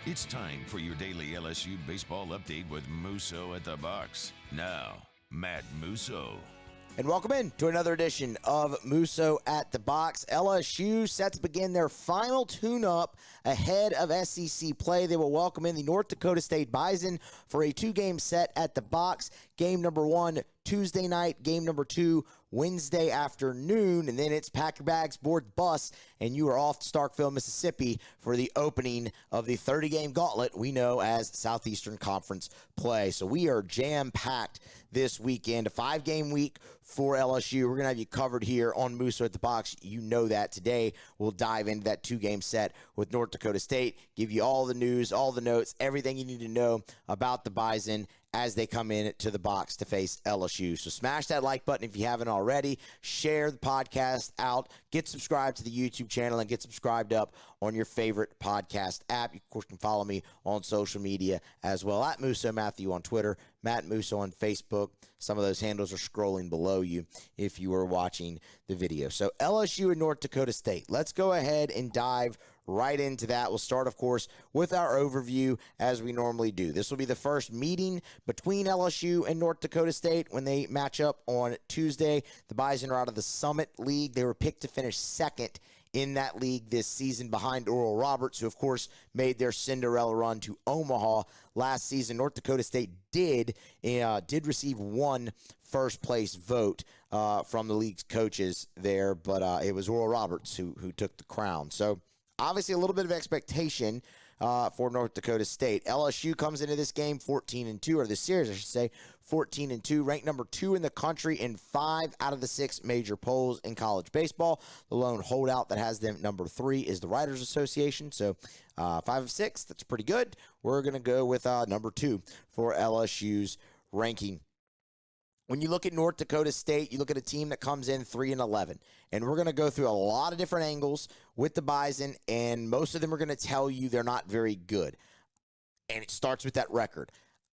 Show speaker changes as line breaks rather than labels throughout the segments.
It's time for your daily LSU baseball update with Musso at the box. Now, Matt Musso.
And welcome in to another edition of Musso at the Box. LSU set to begin their final tune-up ahead of SEC play. They will welcome in the North Dakota State Bison for a two-game set at the Box. Game number 1, Tuesday night. Game number 2, Wednesday afternoon. And then it's pack your bags, board the bus, and you are off to Starkville, Mississippi for the opening of the 30-game gauntlet we know as Southeastern Conference play. So we are jam-packed this weekend. A 5-game week for LSU. We're going to have you covered here on Musso at the Box. You know that. Today we'll dive into that 2-game set with North Dakota State, give you all the news, all the notes, everything you need to know about the Bison as they come in to the box to face LSU. So smash that like button if you haven't already. Share the podcast out. Get subscribed to the YouTube channel and get subscribed up on your favorite podcast app. You, of course, can follow me on social media as well. At Musso Matthew on Twitter, Matt Musso on Facebook. Some of those handles are scrolling below you if you are watching the video. So LSU and North Dakota State. Let's go ahead and dive right into that. We'll start, of course, with our overview as we normally do. This will be the first meeting between LSU and North Dakota State when they match up on Tuesday. The Bison are out of the Summit League. They were picked to finish second in that league this season behind Oral Roberts, who, of course, made their Cinderella run to Omaha last season. North Dakota State did receive one first-place vote from the league's coaches there, but it was Oral Roberts who took the crown. So, obviously, a little bit of expectation for North Dakota State. LSU comes into this game 14-2, or this series, I should say, 14-2, ranked number 2 in the country in 5 out of the 6 major polls in college baseball. The lone holdout that has them number 3 is the Writers Association. So 5 of 6, that's pretty good. We're going to go with number 2 for LSU's ranking. When you look at North Dakota State, you look at a team that comes in 3-11, and we're going to go through a lot of different angles with the Bison, and most of them are going to tell you they're not very good, and it starts with that record.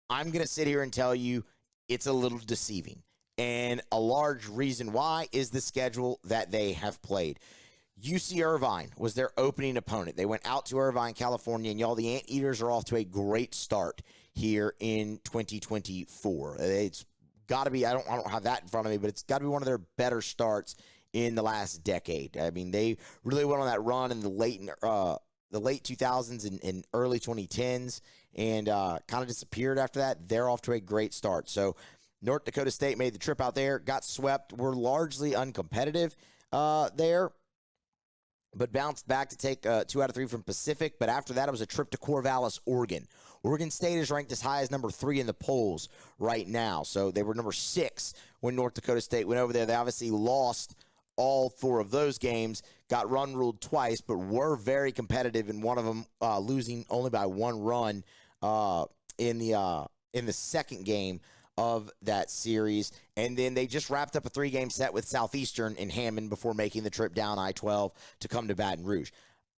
I'm going to sit here and tell you it's a little deceiving, and a large reason why is the schedule that they have played. UC Irvine was their opening opponent. They went out to Irvine, California, and y'all, the Anteaters are off to a great start here in 2024. It's got to be, I don't have that in front of me, but it's got to be one of their better starts in the last decade. I mean, they really went on that run in the late 2000s and early 2010s and kind of disappeared after that. They're off to a great start. So North Dakota State made the trip out there, got swept, were largely uncompetitive there, but bounced back to take 2 out of 3 from Pacific. But after that, it was a trip to Corvallis, Oregon. Oregon State is ranked as high as number 3 in the polls right now. So they were number 6 when North Dakota State went over there. They obviously lost all 4 of those games, got run ruled twice, but were very competitive in one of them, losing only by 1 run in the second game of that series. And then they just wrapped up a 3-game set with Southeastern in Hammond before making the trip down I-12 to come to Baton Rouge.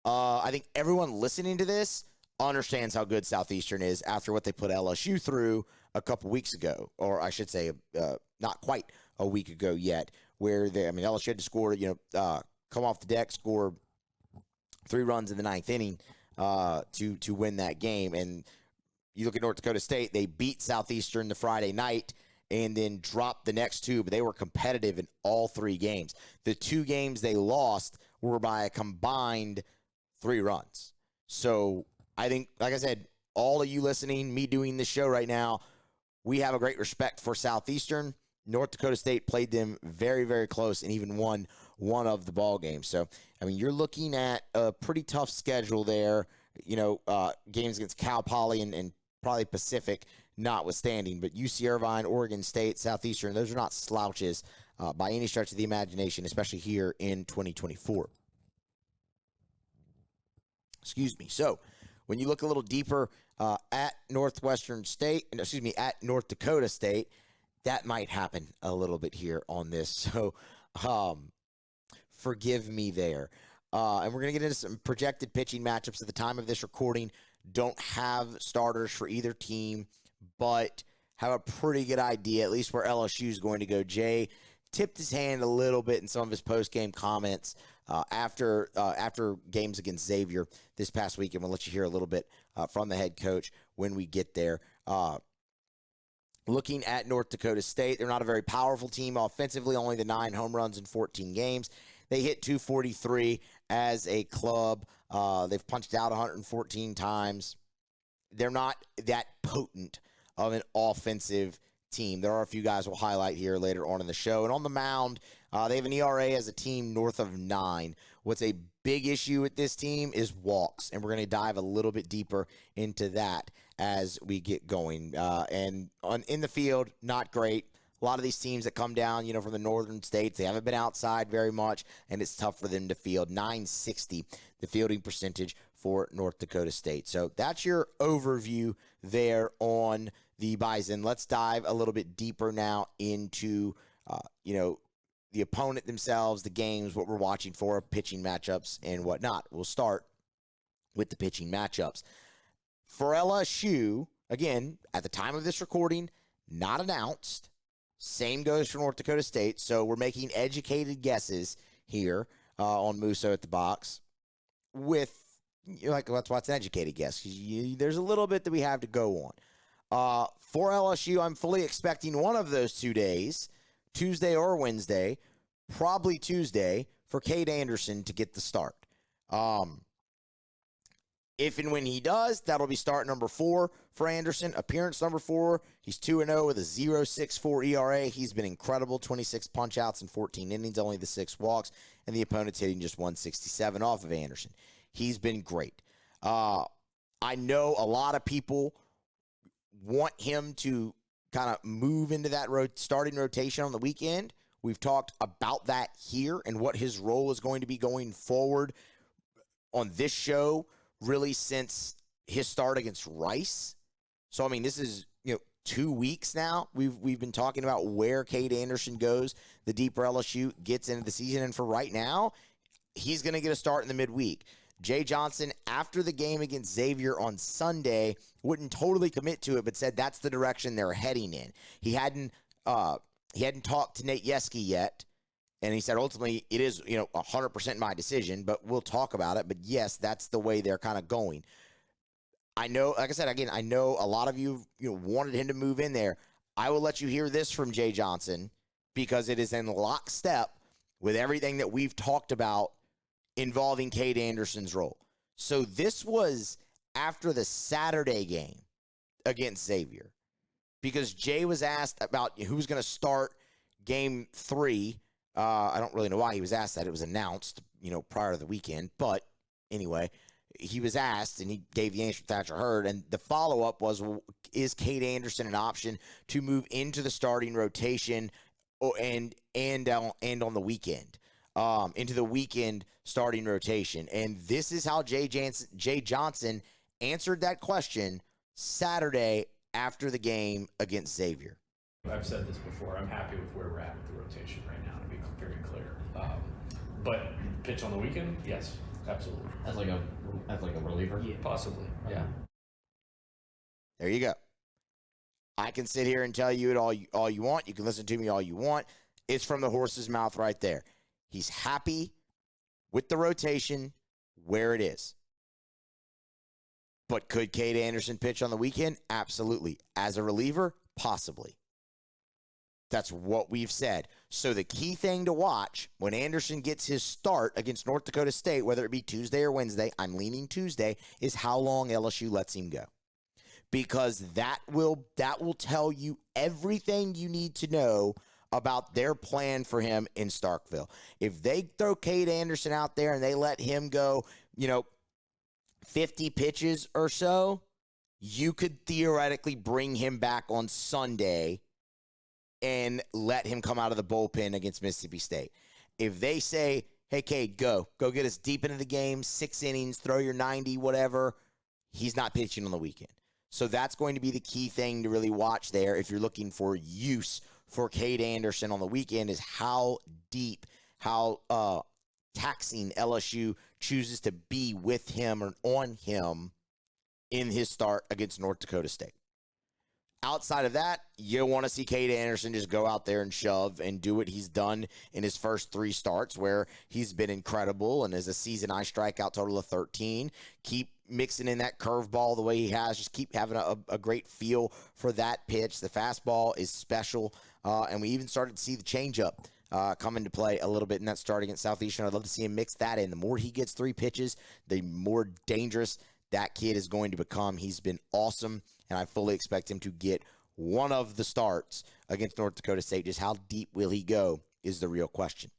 I think everyone listening to this understands how good Southeastern is after what they put LSU through a couple weeks ago, or I should say not quite a week ago yet, where LSU had to score, come off the deck, score 3 runs in the 9th inning to win that game. And you look at North Dakota State, they beat Southeastern the Friday night and then dropped the next 2, but they were competitive in all 3 games. The 2 games they lost were by a combined 3 runs. So I think, like I said, all of you listening, me doing this show right now, we have a great respect for Southeastern. North Dakota State played them very, very close and even won one of the ball games. So, you're looking at a pretty tough schedule there, games against Cal Poly and probably Pacific notwithstanding. But UC Irvine, Oregon State, Southeastern, those are not slouches by any stretch of the imagination, especially here in 2024. Excuse me. So, when you look a little deeper at North Dakota State, that might happen a little bit here on this. So forgive me there. And we're going to get into some projected pitching matchups at the time of this recording. Don't have starters for either team, but have a pretty good idea, at least where LSU is going to go. Jay tipped his hand a little bit in some of his post-game comments after games against Xavier this past weekend. We'll let you hear a little bit from the head coach when we get there. Looking at North Dakota State, they're not a very powerful team offensively, only the 9 home runs in 14 games. They hit 243 as a club. They've punched out 114 times. They're not that potent of an offensive team. There are a few guys we'll highlight here later on in the show. And on the mound, they have an ERA as a team north of 9. What's a big issue with this team is walks, and we're going to dive a little bit deeper into that as we get going. In the field, not great. A lot of these teams that come down, from the northern states, they haven't been outside very much, and it's tough for them to field. 960, the fielding percentage for North Dakota State. So that's your overview there on the Bison. Let's dive a little bit deeper now into, the opponent themselves, the games, what we're watching for, pitching matchups, and whatnot. We'll start with the pitching matchups. For LSU, again, at the time of this recording, not announced. Same goes for North Dakota State. So we're making educated guesses here on Musso at the box. That's what's an educated guess. There's a little bit that we have to go on. For LSU, I'm fully expecting one of those 2 days, Tuesday or Wednesday, probably Tuesday, for Cade Anderson to get the start. If and when he does, that'll be start number 4 for Anderson, appearance number 4. He's 2-0 with a 0.64 ERA. He's been incredible, 26 punch-outs in 14 innings, only the 6 walks, and the opponent's hitting just 167 off of Anderson. He's been great. I know a lot of people want him to kind of move into that starting rotation on the weekend. We've talked about that here and what his role is going to be going forward on this show, really since his start against Rice. So, this is, 2 weeks now. We've been talking about where Cade Anderson goes, the deeper LSU gets into the season. And for right now, he's going to get a start in the midweek. Jay Johnson, after the game against Xavier on Sunday, wouldn't totally commit to it, but said that's the direction they're heading in. He hadn't talked to Nate Yeske yet, and he said ultimately it is 100% my decision, but we'll talk about it. But yes, that's the way they're kind of going. I know, like I said again, I know a lot of you wanted him to move in there. I will let you hear this from Jay Johnson because it is in lockstep with everything that we've talked about involving Cade Anderson's role. So this was after the Saturday game against Xavier, because Jay was asked about who's going to start game 3. I don't really know why he was asked that. It was announced, prior to the weekend. But anyway, he was asked, and he gave the answer Thatcher Hurd. And the follow-up was, well, is Cade Anderson an option to move into the starting rotation and on the weekend? Into the weekend starting rotation. And this is how Jay Johnson answered that question Saturday after the game against Xavier.
I've said this before. I'm happy with where we're at with the rotation right now, to be very clear. But pitch on the weekend? Yes, absolutely.
As like a reliever?
Yeah, possibly, yeah.
There you go. I can sit here and tell you it all you want. You can listen to me all you want. It's from the horse's mouth right there. He's happy with the rotation where it is. But could Cade Anderson pitch on the weekend? Absolutely. As a reliever? Possibly. That's what we've said. So the key thing to watch when Anderson gets his start against North Dakota State, whether it be Tuesday or Wednesday, I'm leaning Tuesday, is how long LSU lets him go. Because that will tell you everything you need to know about their plan for him in Starkville. If they throw Cade Anderson out there and they let him go, 50 pitches or so, you could theoretically bring him back on Sunday and let him come out of the bullpen against Mississippi State. If they say, hey, Cade, go get us deep into the game, 6 innings, throw your 90, whatever, he's not pitching on the weekend. So that's going to be the key thing to really watch there if you're looking for use for Cade Anderson on the weekend, is how deep, how taxing LSU chooses to be with him or on him in his start against North Dakota State. Outside of that, you want to see Cade Anderson just go out there and shove and do what he's done in his first 3 starts where he's been incredible. And as a season-high strikeout total of 13, keep mixing in that curveball the way he has. Just keep having a great feel for that pitch. The fastball is special, and we even started to see the changeup come into play a little bit in that start against Southeastern. I'd love to see him mix that in. The more he gets 3 pitches, the more dangerous that kid is going to become. He's been awesome, and I fully expect him to get one of the starts against North Dakota State. Just how deep will he go is the real question.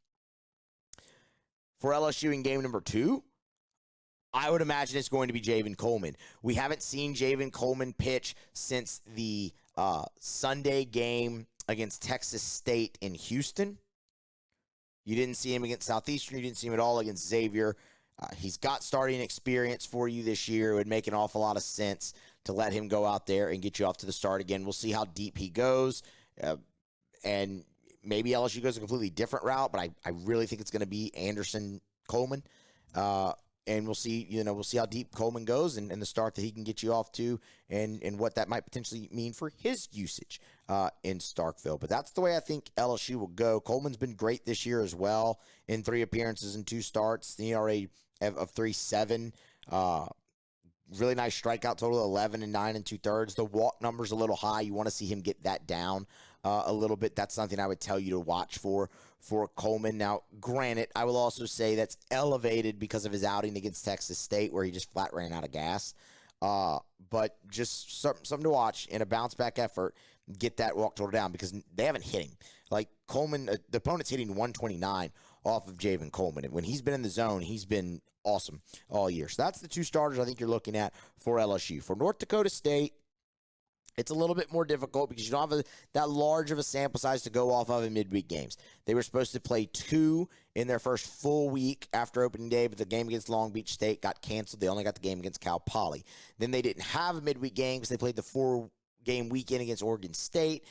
For LSU in game number 2, I would imagine it's going to be Javen Coleman. We haven't seen Javen Coleman pitch since the Sunday game against Texas State in Houston. You didn't see him against Southeastern. You didn't see him at all against Xavier. He's got starting experience for you this year. It would make an awful lot of sense to let him go out there and get you off to the start again. We'll see how deep he goes. And maybe LSU goes a completely different route, but I really think it's going to be Anderson Coleman. And we'll see how deep Coleman goes and the start that he can get you off to and what that might potentially mean for his usage in Starkville. But that's the way I think LSU will go. Coleman's been great this year as well in 3 appearances and 2 starts. The ERA of 3.7. Really nice strikeout total, 11 and 9 2/3. The walk number's a little high. You want to see him get that down a little bit. That's something I would tell you to watch for Coleman. Now, granted, I will also say that's elevated because of his outing against Texas State where he just flat ran out of gas. But just something to watch in a bounce-back effort, get that walk total down because they haven't hit him. Like Coleman, the opponent's hitting 129 off of Javen Coleman. And when he's been in the zone, he's been awesome all year. So that's the 2 starters I think you're looking at for LSU. For North Dakota State, it's a little bit more difficult because you don't have that large of a sample size to go off of in midweek games. They were supposed to play 2 in their first full week after opening day, but the game against Long Beach State got canceled. They only got the game against Cal Poly. Then they didn't have a midweek game because they played the 4-game weekend against Oregon State.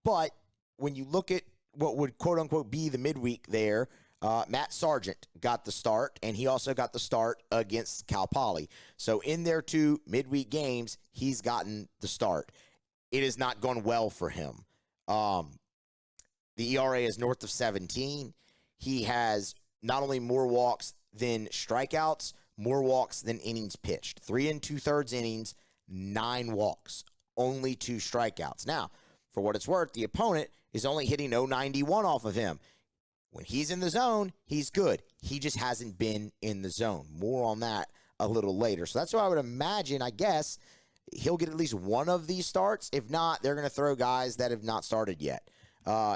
But when you look at what would quote-unquote be the midweek there, Matt Sargent got the start, and he also got the start against Cal Poly. So in their 2 midweek games, he's gotten the start. It has not gone well for him. The ERA is north of 17. He has not only more walks than strikeouts, more walks than innings pitched. 3 2/3 innings, 9 walks, only 2 strikeouts. Now, for what it's worth, the opponent is only hitting 091 off of him. When he's in the zone, he's good. He just hasn't been in the zone. More on that a little later. So that's why I would imagine, I guess, he'll get at least one of these starts. If not, they're going to throw guys that have not started yet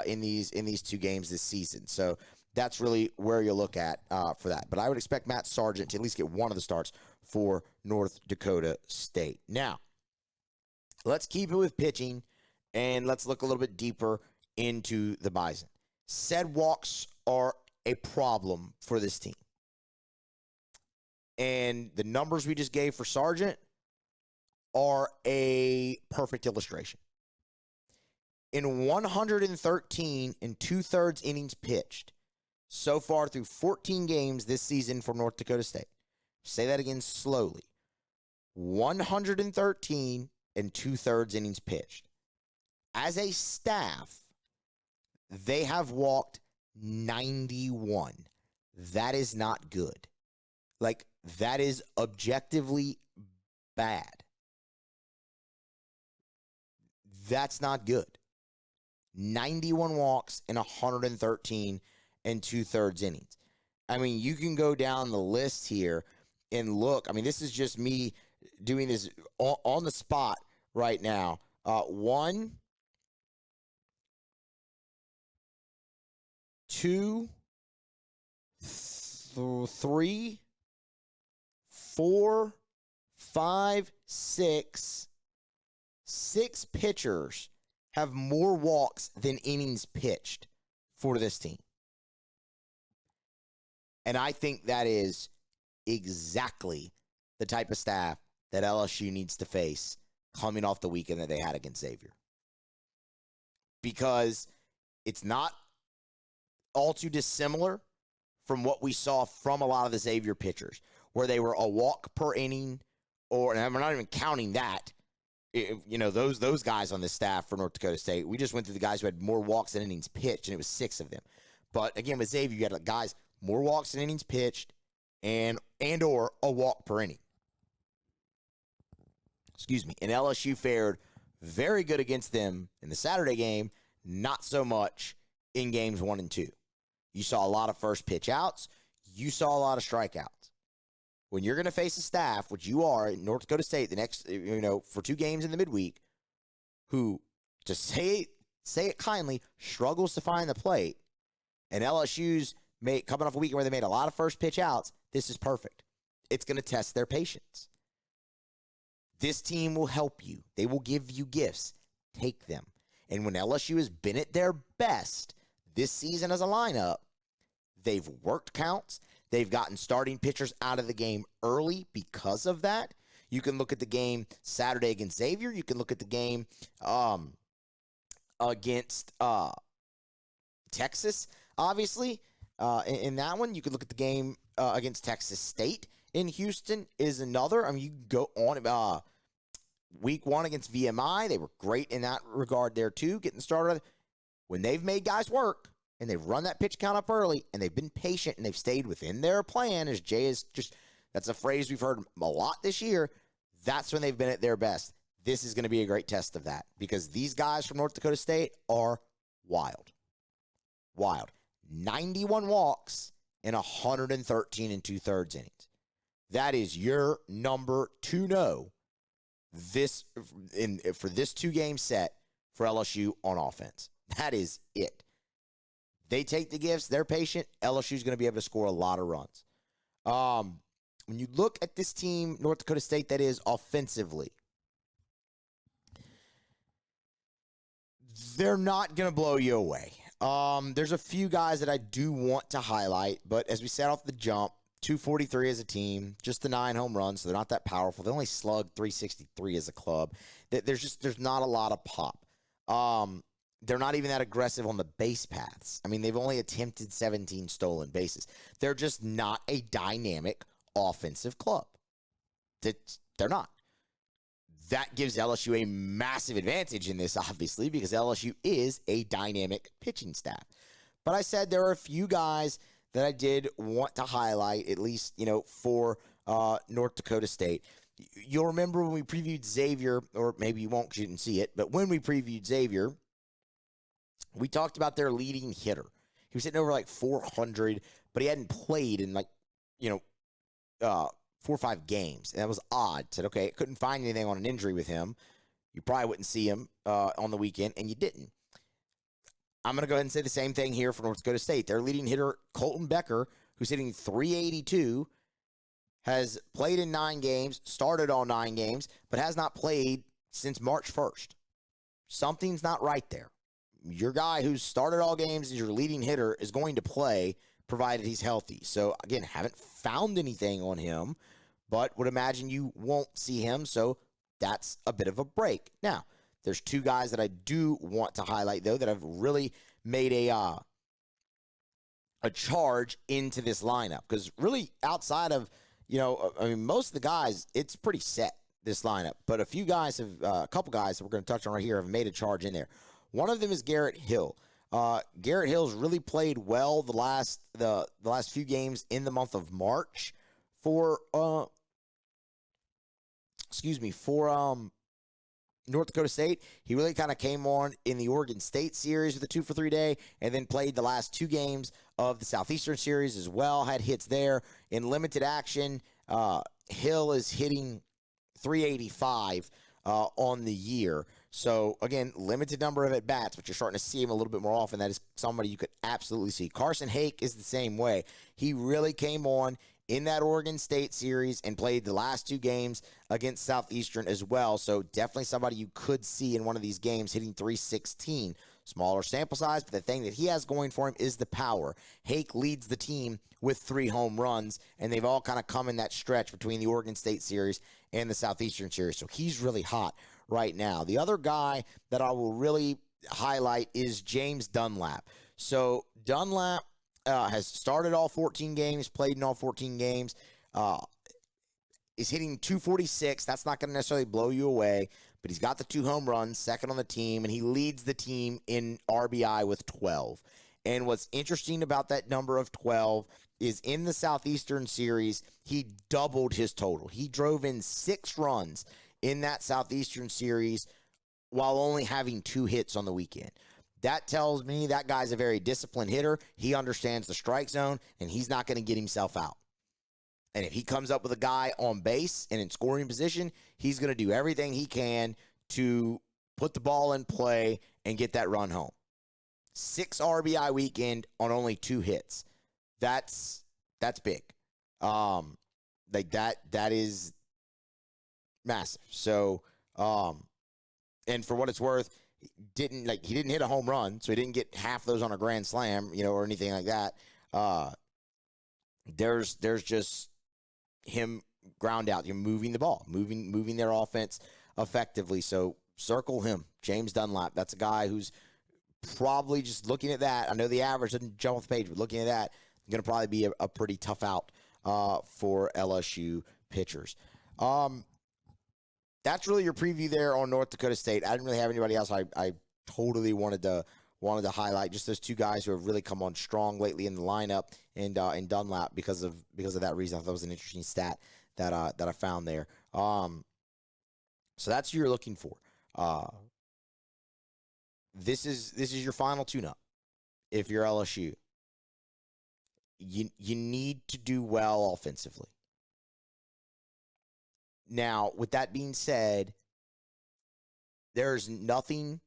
in these 2 games this season. So that's really where you look at for that. But I would expect Matt Sargent to at least get one of the starts for North Dakota State. Now, let's keep it with pitching, and let's look a little bit deeper into the Bison. Said walks are a problem for this team. And the numbers we just gave for Sargent are a perfect illustration. In 113 2/3 innings pitched so far through 14 games this season for North Dakota State. Say that again slowly. 113 2/3 innings pitched. As a staff, they have walked 91. That is not good. Like, that is objectively bad. That's not good. 91 walks in 113 2/3 innings. I mean, you can go down the list here and look. I mean, this is just me doing this on the spot right now. 1, 2, 3, 4, 5, 6. 6 pitchers have more walks than innings pitched for this team. And I think that is exactly the type of staff that LSU needs to face coming off the weekend that they had against Xavier. Because it's not all too dissimilar from what we saw from a lot of the Xavier pitchers, where they were a walk per inning, and we're not even counting that. those guys on the staff for North Dakota State. We just went through the guys who had more walks than innings pitched, and it was 6 of them. But again, with Xavier, you had guys more walks than innings pitched and or a walk per inning. Excuse me. And LSU fared very good against them in the Saturday game, not so much in games 1 and 2. You saw a lot of first pitch outs. You saw a lot of strikeouts. When you're going to face a staff, which you are in North Dakota State the next, for 2 games in the midweek, who, to say it kindly, struggles to find the plate, and LSU's coming off a weekend where they made a lot of first pitch outs, this is perfect. It's going to test their patience. This team will help you. They will give you gifts. Take them. And when LSU has been at their best this season as a lineup, they've worked counts. They've gotten starting pitchers out of the game early because of that. You can look at the game Saturday against Xavier. You can look at the game against Texas, obviously. In that one, you could look at the game against Texas State in Houston is another. I mean, you can go on. Week 1 against VMI, they were great in that regard there too, getting started. When they've made guys work and they've run that pitch count up early and they've been patient and they've stayed within their plan, as Jay is that's a phrase we've heard a lot this year, that's when they've been at their best. This is going to be a great test of that because these guys from North Dakota State are wild. Wild. 91 walks in 113 2/3 innings. That is your number to know for this 2-game set for LSU on offense. That is it. They take the gifts. They're patient. LSU's going to be able to score a lot of runs. When you look at this team, North Dakota State, that is offensively, they're not going to blow you away. There's a few guys that I do want to highlight, but as we said off the jump, 243 as a team, just the 9 home runs, so they're not that powerful. They only slugged 363 as a club. There's not a lot of pop. They're not even that aggressive on the base paths. I mean, they've only attempted 17 stolen bases. They're just not a dynamic offensive club. They're not. That gives LSU a massive advantage in this, obviously, because LSU is a dynamic pitching staff. But I said there are a few guys that I did want to highlight, at least, for North Dakota State. You'll remember when we previewed Xavier, or maybe you won't because you didn't see it, but when we previewed Xavier, we talked about their leading hitter. He was hitting over 400, but he hadn't played in 4 or 5 games. And that was odd. Said, okay, couldn't find anything on an injury with him. You probably wouldn't see him on the weekend, and you didn't. I'm going to go ahead and say the same thing here for North Dakota State. Their leading hitter, Colton Becker, who's hitting .382, has played in 9 games, started all 9 games, but has not played since March 1st. Something's not right there. Your guy who's started all games as your leading hitter is going to play, provided he's healthy. So, again, haven't found anything on him, but would imagine you won't see him, so that's a bit of a break. Now, there's 2 guys that I do want to highlight, though, that have really made a charge into this lineup. Because really, outside of, most of the guys, it's pretty set, this lineup. But a couple guys that we're going to touch on right here have made a charge in there. One of them is Garrett Hill. Garrett Hill's really played well the last few games in the month of March for North Dakota State. He really kind of came on in the Oregon State series with a 2-for-3 day, and then played the last 2 games of the Southeastern series as well. Had hits there in limited action. Hill is hitting .385 on the year. So, again, limited number of at-bats, but you're starting to see him a little bit more often. That is somebody you could absolutely see. Carson Hake is the same way. He really came on in that Oregon State series and played the last 2 games against Southeastern as well. So, definitely somebody you could see in one of these games hitting .316. Smaller sample size, but the thing that he has going for him is the power. Hake leads the team with 3 home runs, and they've all kind of come in that stretch between the Oregon State series and the Southeastern series. So he's really hot right now. The other guy that I will really highlight is James Dunlap. So Dunlap has started all 14 games, played in all 14 games, is hitting .246. That's not going to necessarily blow you away, but he's got the 2 home runs, second on the team, and he leads the team in RBI with 12. And what's interesting about that number of 12 is in the Southeastern Series, he doubled his total. He drove in 6 runs in that Southeastern Series while only having 2 hits on the weekend. That tells me that guy's a very disciplined hitter. He understands the strike zone, and he's not going to get himself out. And if he comes up with a guy on base and in scoring position, he's going to do everything he can to put the ball in play and get that run home. 6 RBI weekend on only 2 hits. That's big. Like that is massive. So, and for what it's worth, he didn't hit a home run, so he didn't get half those on a grand slam, or anything like that. There's just him ground out. You're moving the ball, moving their offense effectively. So circle him, James Dunlap. That's a guy who's probably, just looking at that, I know the average doesn't jump off the page, but looking at that, going to probably be a pretty tough out for LSU pitchers. That's really your preview there on North Dakota State. I didn't really have anybody else I totally wanted to highlight. Just those 2 guys who have really come on strong lately in the lineup, and Dunlap because of that reason. I thought it was an interesting stat that I found there. So that's who you're looking for. This is your final tune-up. If you're LSU, you need to do well offensively. Now, with that being said, there's nothing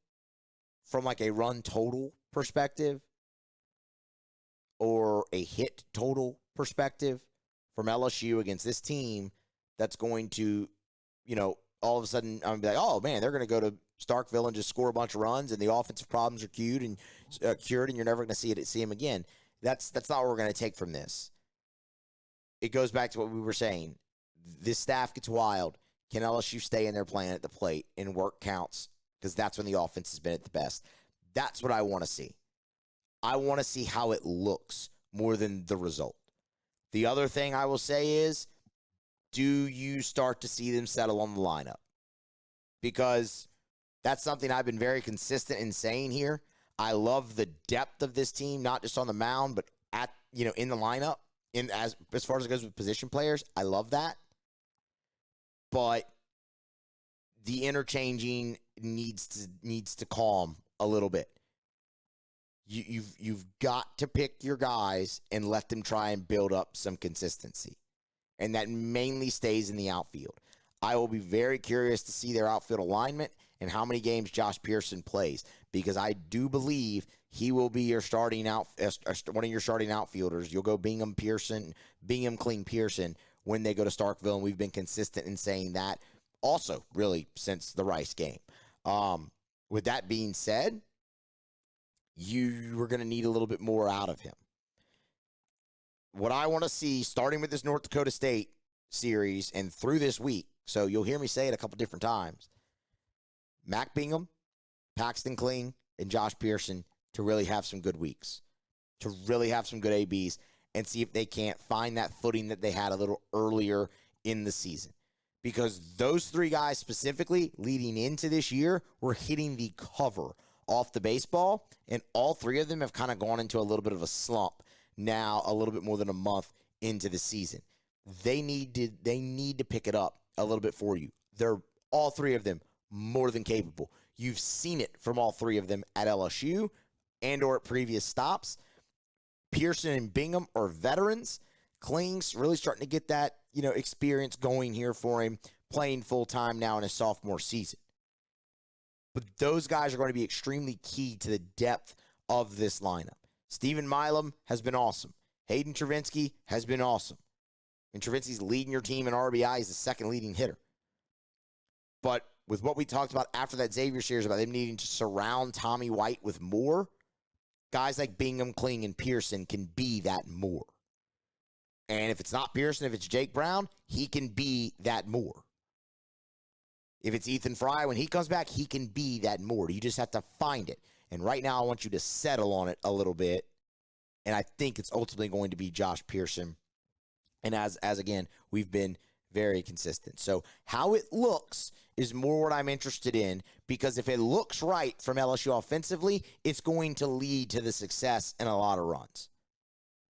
from like a run total perspective or a hit total perspective from LSU against this team that's going to, all of a sudden I'm going to be like, oh man, they're going to go to Starkville and just score a bunch of runs and the offensive problems are cured and you're never going to see them again. That's not what we're going to take from this. It goes back to what we were saying. This staff gets wild. Can LSU stay in their plan at the plate and work counts? Because that's when the offense has been at the best. That's what I want to see. I want to see how it looks more than the result. The other thing I will say is, do you start to see them settle on the lineup? Because that's something I've been very consistent in saying here. I love the depth of this team, not just on the mound, but in the lineup. As far as it goes with position players, I love that. But the interchanging needs to calm a little bit. You've got to pick your guys and let them try and build up some consistency. And that mainly stays in the outfield. I will be very curious to see their outfield alignment and how many games Josh Pearson plays, because I do believe he will be your one of your starting outfielders. You'll go Bingham, Clean, Pearson when they go to Starkville, and we've been consistent in saying that also really since the Rice game. With that being said, you are going to need a little bit more out of him. What I want to see, starting with this North Dakota State series and through this week, so you'll hear me say it a couple different times, Mac Bingham, Paxton Kling, and Josh Pearson to really have some good weeks, to really have some good ABs, and see if they can't find that footing that they had a little earlier in the season. Because those 3 guys specifically leading into this year were hitting the cover off the baseball, and all 3 of them have kind of gone into a little bit of a slump now, a little bit more than a month into the season. They need to pick it up a little bit for you. They're all 3 of them more than capable. You've seen it from all 3 of them at LSU and or at previous stops. Pearson and Bingham are veterans. Kling's really starting to get that, experience going here for him, playing full-time now in his sophomore season. But those guys are going to be extremely key to the depth of this lineup. Steven Milam has been awesome. Hayden Travinsky has been awesome. And Travinsky's leading your team in RBI. He's the second leading hitter. But with what we talked about after that Xavier series about them needing to surround Tommy White with more, guys like Bingham, Kling, and Pearson can be that more. And if it's not Pearson, if it's Jake Brown, he can be that more. If it's Ethan Fry, when he comes back, he can be that more. You just have to find it. And right now, I want you to settle on it a little bit. And I think it's ultimately going to be Josh Pearson. And as again, we've been very consistent. So how it looks is more what I'm interested in, because if it looks right from LSU offensively, it's going to lead to the success and a lot of runs.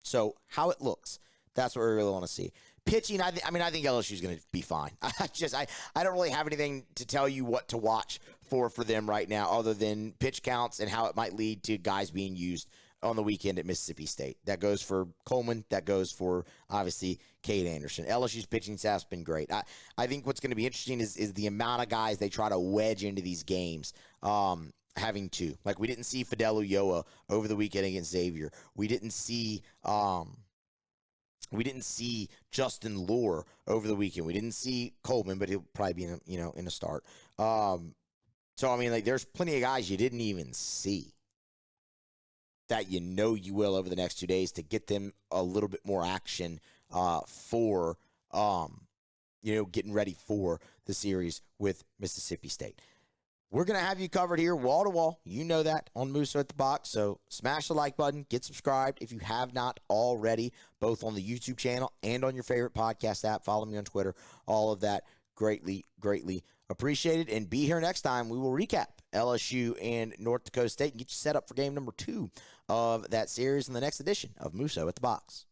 So how it looks, that's what we really want to see. Pitching, I think LSU is going to be fine. I don't really have anything to tell you what to watch for them right now, other than pitch counts and how it might lead to guys being used on the weekend at Mississippi State. That goes for Coleman. That goes for, obviously, Cade Anderson. LSU's pitching staff's been great. I think what's going to be interesting is the amount of guys they try to wedge into these games. Having to. Like, we didn't see Fidel Ulloa over the weekend against Xavier. We didn't see Justin Lohr over the weekend. We didn't see Coleman, but he'll probably be in a start. So I mean, like, there's plenty of guys you didn't even see that you will over the next 2 days, to get them a little bit more action for getting ready for the series with Mississippi State. We're going to have you covered here wall to wall. You know that, on Musso at the Box. So smash the like button, get subscribed if you have not already, both on the YouTube channel and on your favorite podcast app. Follow me on Twitter. All of that greatly, greatly appreciated. And be here next time. We will recap LSU and North Dakota State and get you set up for game number 2 of that series in the next edition of Musso at the Box.